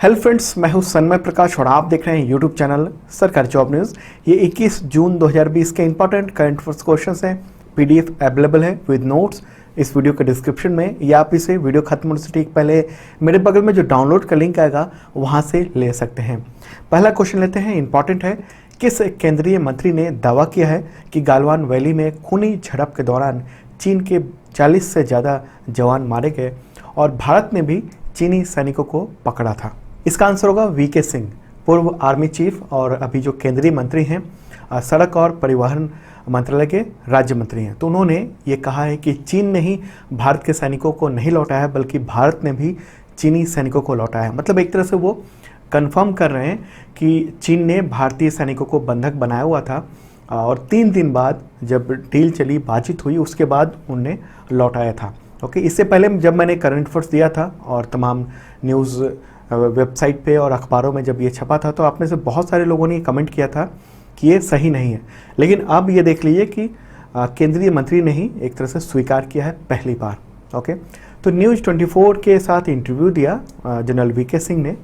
Hello friends, मैं हूं सन्मय प्रकाश और आप देख रहे हैं यूट्यूब चैनल सरकारी जॉब न्यूज़। ये 21 जून 2020 के इंपॉर्टेंट करंट अफेयर्स क्वेश्चंस हैं। पीडीएफ अवेलेबल है विद नोट्स इस वीडियो के डिस्क्रिप्शन में, या आप इसे वीडियो खत्म होने से ठीक पहले मेरे बगल में जो डाउनलोड का लिंक आएगा वहाँ से ले सकते हैं। पहला क्वेश्चन लेते हैं, इंपॉर्टेंट है। किस केंद्रीय मंत्री ने दावा किया है कि गालवान वैली में खूनी झड़प के दौरान चीन के 40 से ज़्यादा जवान मारे गए और भारत ने भी चीनी सैनिकों को पकड़ा था? इसका आंसर होगा वीके सिंह, पूर्व आर्मी चीफ और अभी जो केंद्रीय मंत्री हैं, सड़क और परिवहन मंत्रालय के राज्य मंत्री हैं। तो उन्होंने ये कहा है कि चीन ने ही भारत के सैनिकों को नहीं लौटाया है, बल्कि भारत ने भी चीनी सैनिकों को लौटाया है। मतलब एक तरह से वो कंफर्म कर रहे हैं कि चीन ने भारतीय सैनिकों को बंधक बनाया हुआ था और 3 दिन बाद जब डील चली, बातचीत हुई, उसके बाद उनने लौटाया था। ओके, इससे पहले जब मैंने करंट अफेयर्स दिया था और तमाम न्यूज़ वेबसाइट पे और अखबारों में जब ये छपा था, तो आप में से बहुत सारे लोगों ने कमेंट किया था कि ये सही नहीं है। लेकिन अब ये देख लीजिए कि केंद्रीय मंत्री ने ही एक तरह से स्वीकार किया है पहली बार। ओके, तो न्यूज़ 24 के साथ इंटरव्यू दिया जनरल वीके सिंह ने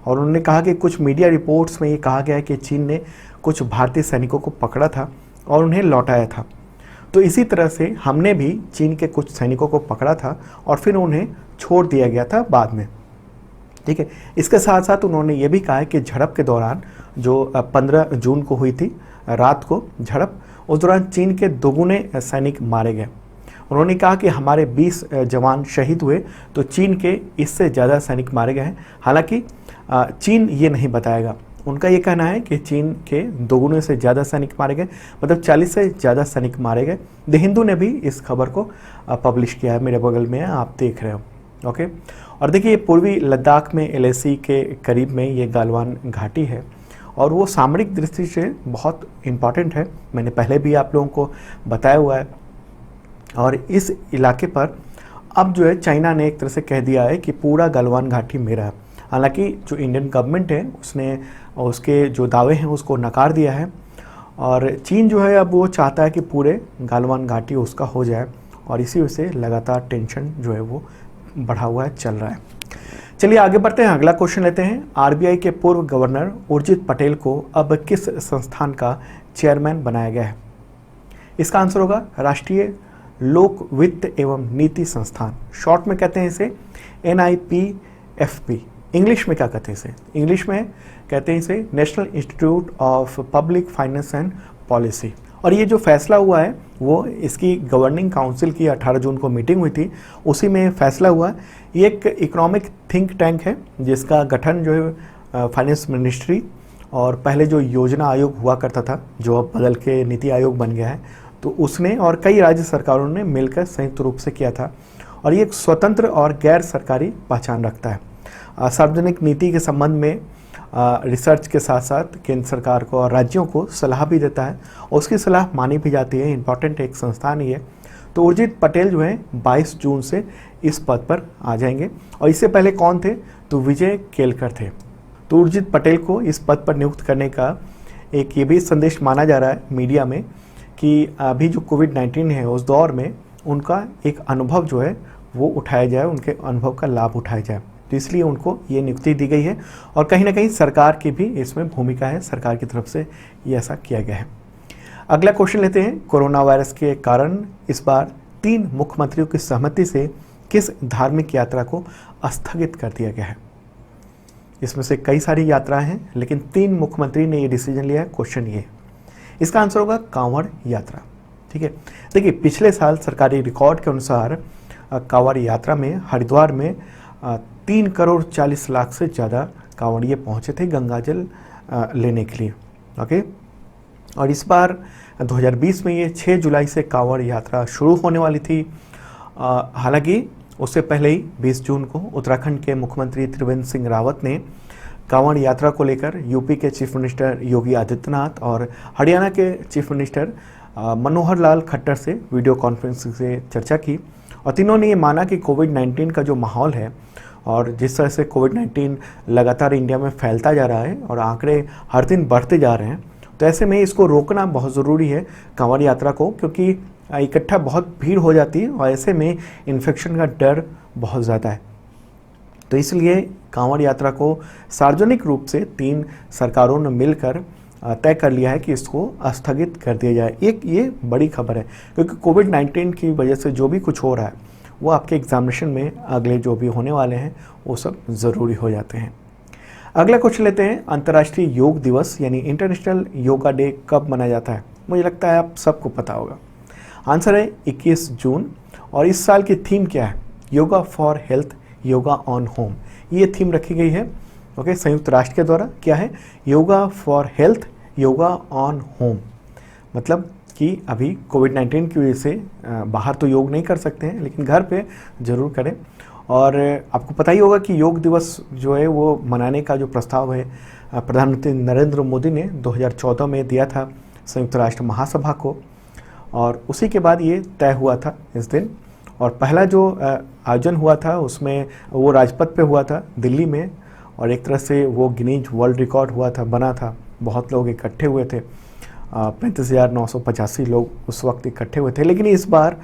और उन्होंने कहा कि कुछ मीडिया रिपोर्ट्स में ये कहा गया है कि चीन ने कुछ भारतीय सैनिकों को पकड़ा था और उन्हें लौटाया था। तो इसी तरह से हमने भी चीन के कुछ सैनिकों को पकड़ा था और फिर उन्हें छोड़ दिया गया था बाद में। ठीक है, इसके साथ साथ उन्होंने ये भी कहा है कि झड़प के दौरान जो 15 जून को हुई थी रात को झड़प, उस दौरान चीन के दोगुने सैनिक मारे गए। उन्होंने कहा कि हमारे 20 जवान शहीद हुए, तो चीन के इससे ज़्यादा सैनिक मारे गए हैं। हालांकि चीन ये नहीं बताएगा। उनका ये कहना है कि चीन के दोगुने से ज़्यादा सैनिक मारे गए, मतलब 40 से ज़्यादा सैनिक मारे गए। द हिंदू ने भी इस खबर को पब्लिश किया है, मेरे बगल में आप देख रहे हो। ओके, और देखिए पूर्वी लद्दाख में एलएसी के करीब में ये गालवान घाटी है और वो सामरिक दृष्टि से बहुत इम्पॉर्टेंट है। मैंने पहले भी आप लोगों को बताया हुआ है। और इस इलाके पर अब जो है चाइना ने एक तरह से कह दिया है कि पूरा गालवान घाटी मेरा है। हालांकि जो इंडियन गवर्नमेंट है उसने उसके जो दावे हैं उसको नकार दिया है और चीन जो है अब वो चाहता है कि पूरे गालवान घाटी उसका हो जाए और इसी वजह से लगातार टेंशन जो है वो बढ़ा हुआ है, चल रहा है। चलिए आगे बढ़ते हैं, अगला क्वेश्चन लेते हैं। आरबीआई के पूर्व गवर्नर उर्जित पटेल को अब किस संस्थान का चेयरमैन बनाया गया है? इसका आंसर होगा राष्ट्रीय लोक वित्त एवं नीति संस्थान, शॉर्ट में कहते हैं इसे NIPFP। इंग्लिश में क्या कहते हैं इसे? इंग्लिश में कहते हैं इसे national institute of public finance and policy. और ये जो फैसला हुआ है वो इसकी गवर्निंग काउंसिल की 18 जून को मीटिंग हुई थी, उसी में फैसला हुआ। ये एक इकोनॉमिक थिंक टैंक है जिसका गठन जो है फाइनेंस मिनिस्ट्री और पहले जो योजना आयोग हुआ करता था, जो अब बदल के नीति आयोग बन गया है, तो उसने और कई राज्य सरकारों ने मिलकर संयुक्त रूप से किया था। और ये एक स्वतंत्र और गैर सरकारी पहचान रखता है। सार्वजनिक नीति के संबंध में रिसर्च के साथ साथ केंद्र सरकार को और राज्यों को सलाह भी देता है और उसकी सलाह मानी भी जाती है। इंपॉर्टेंट एक संस्थान ही है। तो उर्जित पटेल जो है 22 जून से इस पद पर आ जाएंगे और इससे पहले कौन थे? तो विजय केलकर थे। तो उर्जित पटेल को इस पद पर नियुक्त करने का एक ये भी संदेश माना जा रहा है मीडिया में कि अभी जो कोविड-19 है उस दौर में उनका एक अनुभव जो है वो उठाया जाए, उनके अनुभव का लाभ उठाया जाए। तो इसलिए उनको ये नियुक्ति दी गई है और कहीं ना कहीं सरकार की भी इसमें भूमिका है, सरकार की तरफ से ये ऐसा किया गया है। अगला क्वेश्चन लेते हैं। कोरोना वायरस के कारण इस बार 3 मुख्यमंत्रियों की सहमति से किस धार्मिक यात्रा को स्थगित कर दिया गया है? इसमें से कई सारी यात्राएं हैं, लेकिन 3 मुख्यमंत्री ने ये डिसीजन लिया है। क्वेश्चन ये है, इसका आंसर होगा कांवड़ यात्रा। ठीक है, देखिए पिछले साल सरकारी रिकॉर्ड के अनुसार कांवड़ यात्रा में हरिद्वार में 3 करोड़ 40 लाख से ज़्यादा कांवड़िए पहुँचे थे गंगाजल लेने के लिए। ओके, और इस बार 2020 में ये 6 जुलाई से कांवड़ यात्रा शुरू होने वाली थी। हालांकि उससे पहले ही 20 जून को उत्तराखंड के मुख्यमंत्री त्रिवेंद्र सिंह रावत ने कांवड़ यात्रा को लेकर यूपी के चीफ मिनिस्टर योगी आदित्यनाथ और हरियाणा के चीफ मिनिस्टर मनोहर लाल खट्टर से वीडियो कॉन्फ्रेंसिंग से चर्चा की और तीनों ने ये माना कि कोविड-19 का जो माहौल है और जिस तरह से कोविड-19 लगातार इंडिया में फैलता जा रहा है और आंकड़े हर दिन बढ़ते जा रहे हैं, तो ऐसे में इसको रोकना बहुत ज़रूरी है कांवड़ यात्रा को, क्योंकि इकट्ठा बहुत भीड़ हो जाती है और ऐसे में इन्फेक्शन का डर बहुत ज़्यादा है। तो इसलिए कांवड़ यात्रा को सार्वजनिक रूप से 3 सरकारों ने मिलकर तय कर लिया है कि इसको स्थगित कर दिया जाए। ये बड़ी खबर है, क्योंकि कोविड-19 की वजह से जो भी कुछ हो रहा है वो आपके एग्जामिनेशन में अगले जो भी होने वाले हैं वो सब ज़रूरी हो जाते हैं। अगला क्वेश्चन लेते हैं, अंतर्राष्ट्रीय योग दिवस यानी इंटरनेशनल योगा डे कब मनाया जाता है? मुझे लगता है आप सबको पता होगा। आंसर है 21 जून। और इस साल की थीम क्या है? Yoga for health, yoga on home, ये थीम रखी गई है। ओके, संयुक्त राष्ट्र के द्वारा क्या है? Yoga for health, yoga on home. मतलब कि अभी कोविड-19 की वजह से बाहर तो योग नहीं कर सकते हैं, लेकिन घर पे ज़रूर करें। और आपको पता ही होगा कि योग दिवस जो है वो मनाने का जो प्रस्ताव है प्रधानमंत्री नरेंद्र मोदी ने 2014 में दिया था संयुक्त राष्ट्र महासभा को, और उसी के बाद ये तय हुआ था इस दिन। और पहला जो आयोजन हुआ था उसमें वो राजपथ पे हुआ था दिल्ली में, और एक तरह से वो गिनीज वर्ल्ड रिकॉर्ड हुआ था, बना था। बहुत लोग इकट्ठे हुए थे, 35,985 लोग उस वक्त इकट्ठे हुए थे। लेकिन इस बार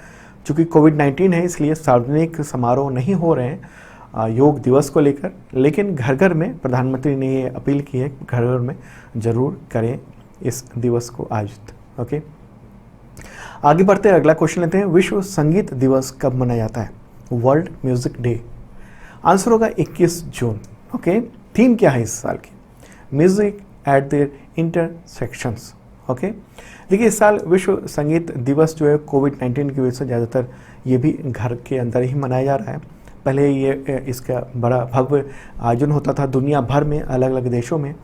चूँकि कोविड-19 है इसलिए सार्वजनिक समारोह नहीं हो रहे हैं योग दिवस को लेकर, लेकिन घर घर में प्रधानमंत्री ने ये अपील की है घर घर में ज़रूर करें इस दिवस को आयोजित। ओके, आगे बढ़ते हैं, अगला क्वेश्चन लेते हैं, विश्व संगीत दिवस कब मनाया जाता है? World music day. आंसर होगा 21 जून। ओके, थीम क्या है इस साल की? Music at there intersections. Okay, देखिए इस साल विश्व संगीत दिवस जो है कोविड-19 की वजह से ज़्यादातर ये भी घर के अंदर ही मनाया जा रहा है। पहले ये इसका बड़ा भव्य आयोजन होता था दुनिया भर में, अलग अलग देशों में।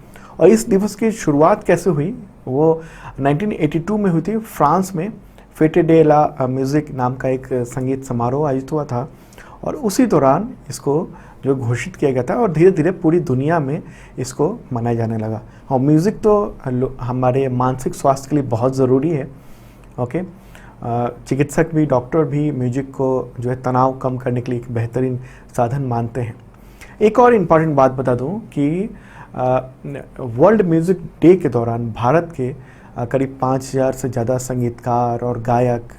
और इस दिवस की शुरुआत कैसे हुई? वो 1982 में हुई थी फ्रांस में। फेटे डे ला म्यूज़िक नाम का एक संगीत समारोह आयोजित हुआ था, और उसी दौरान इसको जो घोषित किया गया था, और धीरे धीरे पूरी दुनिया में इसको मनाया जाने लगा। और म्यूज़िक तो हमारे मानसिक स्वास्थ्य के लिए बहुत ज़रूरी है। ओके, चिकित्सक भी, डॉक्टर भी म्यूजिक को जो है तनाव कम करने के लिए एक बेहतरीन साधन मानते हैं। एक और इम्पॉर्टेंट बात बता दूं कि वर्ल्ड म्यूज़िक डे के दौरान भारत के करीब 5,000 से ज़्यादा संगीतकार और गायक,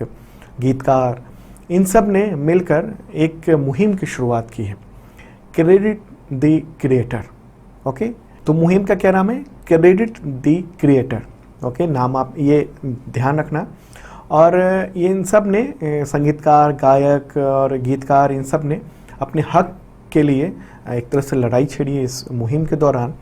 गीतकार, इन सब ने मिलकर एक मुहिम की शुरुआत की है, क्रेडिट द क्रिएटर। ओके, तो मुहिम का क्या नाम है? Credit the creator. ओके, नाम आप ये ध्यान रखना। और ये इन सब ने संगीतकार, गायक और गीतकार, इन सब ने अपने हक के लिए एक तरह से लड़ाई छेड़ी इस मुहिम के दौरान।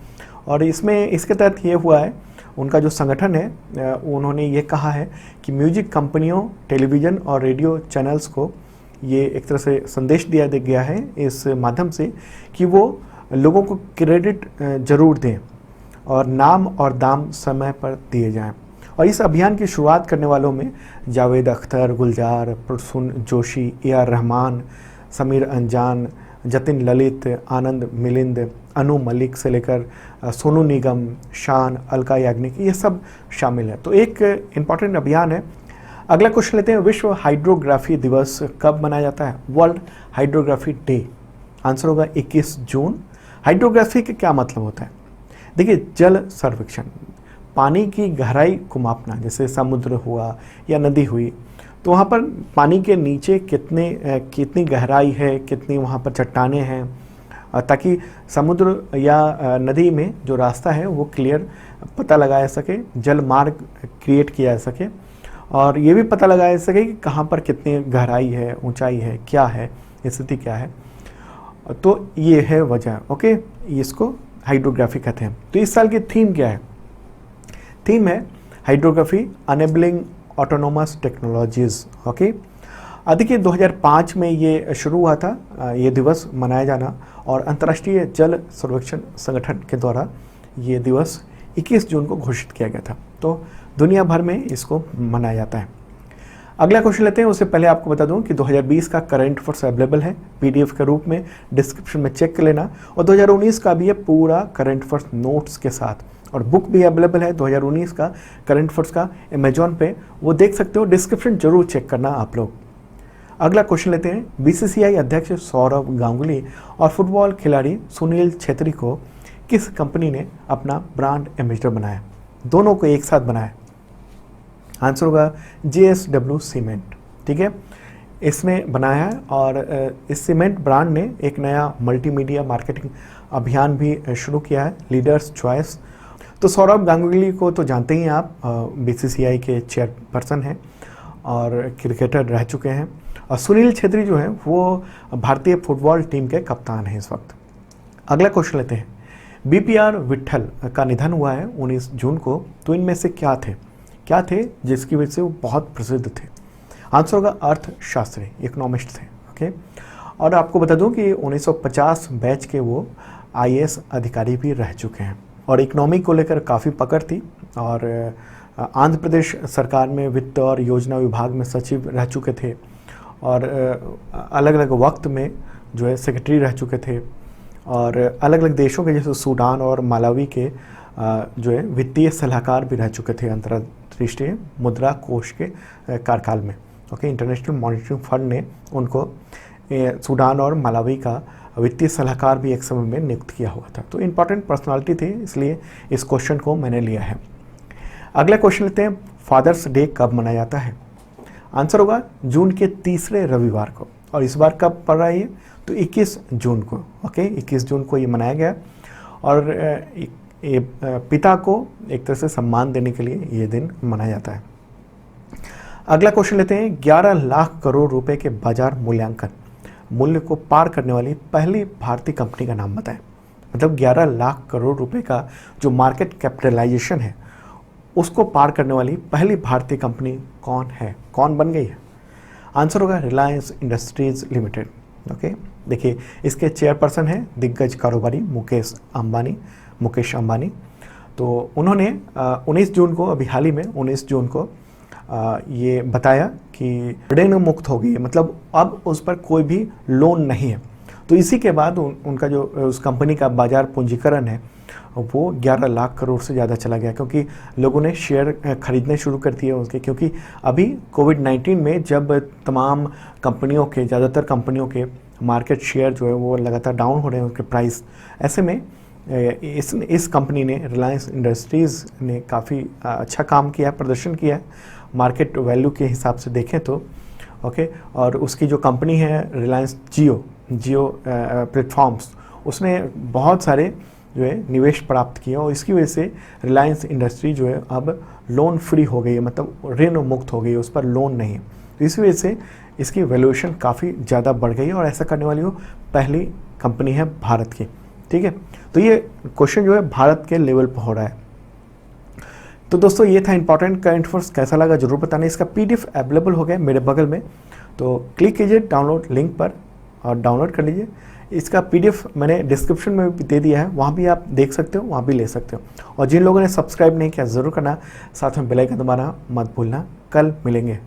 और इसके तहत ये हुआ है, उनका जो संगठन है उन्होंने ये कहा है कि म्यूजिक कंपनियों, टेलीविज़न और रेडियो चैनल्स को ये एक तरह से संदेश दिया गया है इस माध्यम से कि वो लोगों को क्रेडिट ज़रूर दें और नाम और दाम समय पर दिए जाएं। और इस अभियान की शुरुआत करने वालों में जावेद अख्तर, गुलजार, प्रसून जोशी, ए.आर. रहमान, समीर अंजान, जतिन ललित, आनंद मिलिंद, अनु मलिक से लेकर सोनू निगम, शान, अलका याग्निक, ये सब शामिल है। तो एक इम्पॉर्टेंट अभियान है। अगला क्वेश्चन लेते हैं, विश्व हाइड्रोग्राफी दिवस कब मनाया जाता है? World hydrography day. आंसर होगा 21 जून। हाइड्रोग्राफी का क्या मतलब होता है? देखिए, जल सर्वेक्षण, पानी की गहराई को मापना, जैसे समुद्र हुआ या नदी हुई, तो वहाँ पर पानी के नीचे कितनी गहराई है, कितनी वहाँ पर चट्टानें हैं, ताकि समुद्र या नदी में जो रास्ता है वो क्लियर पता लगाया सके, जल मार्ग क्रिएट किया जा सके, और ये भी पता लगाया जा सके कि कहाँ पर कितनी गहराई है, ऊंचाई है, क्या है, स्थिति क्या है। तो ये है वजह। ओके, इसको हाइड्रोग्राफी कहते हैं। तो इस साल की थीम क्या है? थीम है hydrography enabling autonomous technologies. Okay, देखिए 2005 में ये शुरू हुआ था ये दिवस मनाया जाना, और अंतर्राष्ट्रीय जल सर्वेक्षण संगठन के द्वारा ये दिवस 21 जून को घोषित किया गया था। तो दुनिया भर में इसको मनाया जाता है। अगला क्वेश्चन लेते हैं। उससे पहले आपको बता दूं कि 2020 का करंट अफेयर्स अवेलेबल है पीडीएफ के रूप में, डिस्क्रिप्शन में चेक कर लेना। और 2019 का भी है पूरा करंट अफेयर्स नोट्स के साथ, और बुक भी अवेलेबल है 2019 का करंट अफेयर्स का अमेजॉन पे, वो देख सकते हो। डिस्क्रिप्शन जरूर चेक करना आप लोग। अगला क्वेश्चन लेते हैं, बीसीसीआई अध्यक्ष सौरव गांगुली और फुटबॉल खिलाड़ी सुनील छेत्री को किस कंपनी ने अपना ब्रांड एम्बेसडर बनाया? दोनों को एक साथ बनाया। आंसर होगा JSW सीमेंट। ठीक है, इसने बनाया है, और इस सीमेंट ब्रांड ने एक नया मल्टीमीडिया मार्केटिंग अभियान भी शुरू किया है, लीडर्स चॉइस। तो सौरव गांगुली को तो जानते ही हैं आप, बीसीसीआई के चेयरपर्सन हैं और क्रिकेटर रह चुके हैं। और सुनील छेत्री जो हैं वो भारतीय फुटबॉल टीम के कप्तान हैं इस वक्त। अगला क्वेश्चन लेते हैं, बीपीआर विट्ठल का निधन हुआ है 19 जून को, तो इनमें से क्या थे जिसकी वजह से वो बहुत प्रसिद्ध थे? आंसर होगा अर्थशास्त्री, इकोनॉमिस्ट थे। ओके, और आपको बता दूं कि 1950 बैच के वो आईएएस अधिकारी भी रह चुके हैं और इकोनॉमी को लेकर काफ़ी पकड़ थी। और आंध्र प्रदेश सरकार में वित्त और योजना विभाग में सचिव रह चुके थे और अलग अलग वक्त में जो है सेक्रेटरी रह चुके थे। और अलग अलग देशों के जैसे सूडान और मालावी के जो है वित्तीय सलाहकार भी रह चुके थे अंतर्राष्ट्रीय मुद्रा कोष के कार्यकाल में। ओके, इंटरनेशनल मॉनिटरी फंड ने उनको सूडान और मालावी का वित्तीय सलाहकार भी एक समय में नियुक्त किया हुआ था। तो इम्पॉर्टेंट पर्सनालिटी थे, इसलिए इस क्वेश्चन को मैंने लिया है। अगला क्वेश्चन लेते हैं, फादर्स डे कब मनाया जाता है? आंसर होगा जून के तीसरे रविवार को। और इस बार कब पड़ रहा है ये? तो 21 जून को। ओके, 21 जून को ये मनाया गया और ये पिता को एक तरह से सम्मान देने के लिए ये दिन मनाया जाता है। अगला क्वेश्चन लेते हैं, 11 लाख करोड़ रुपए के बाजार मूल्यांकन मूल्य को पार करने वाली पहली भारतीय कंपनी का नाम बताएं। मतलब 11 लाख करोड़ रुपए का जो मार्केट कैपिटलाइजेशन है उसको पार करने वाली पहली भारतीय कंपनी कौन है, कौन बन गई है? आंसर होगा रिलायंस इंडस्ट्रीज लिमिटेड। ओके, देखिए इसके चेयरपर्सन हैं दिग्गज कारोबारी मुकेश अंबानी। तो उन्होंने 19 जून को, अभी हाल ही में 19 जून को ये बताया कि ऋण मुक्त हो गई है, मतलब अब उस पर कोई भी लोन नहीं है। तो इसी के बाद उनका जो उस कंपनी का बाजार पूंजीकरण है वो 11 लाख करोड़ से ज़्यादा चला गया, क्योंकि लोगों ने शेयर खरीदने शुरू कर दिए उसके। क्योंकि अभी कोविड-19 में जब तमाम कंपनियों के, ज़्यादातर कंपनियों के मार्केट शेयर जो है वो लगातार डाउन हो रहे हैं उनके प्राइस, ऐसे में इस कंपनी ने, रिलायंस इंडस्ट्रीज़ ने काफ़ी अच्छा काम किया, प्रदर्शन किया मार्केट वैल्यू के हिसाब से देखें तो। ओके, और उसकी जो कंपनी है रिलायंस जियो प्लेटफॉर्म्स, उसने बहुत सारे जो है निवेश प्राप्त किया और इसकी वजह से रिलायंस इंडस्ट्री जो है अब लोन फ्री हो गई है, मतलब ऋण मुक्त हो गई है, उस पर लोन नहीं है। तो इसी वजह से इसकी वैल्यूएशन काफ़ी ज़्यादा बढ़ गई है और ऐसा करने वाली वो पहली कंपनी है भारत की। ठीक है, तो ये क्वेश्चन जो है भारत के लेवल पर हो रहा है। तो दोस्तों ये था इंपॉर्टेंट करंट अफेयर्स। कैसा लगा जरूर बताना। इसका PDF अवेलेबल हो गया मेरे बगल में, तो क्लिक कीजिए डाउनलोड लिंक पर और डाउनलोड कर लीजिए। इसका PDF मैंने डिस्क्रिप्शन में भी दे दिया है, वहाँ भी आप देख सकते हो, वहाँ भी ले सकते हो। और जिन लोगों ने सब्सक्राइब नहीं किया ज़रूर करना, साथ में बेल आइकन दबाना मत भूलना। कल मिलेंगे।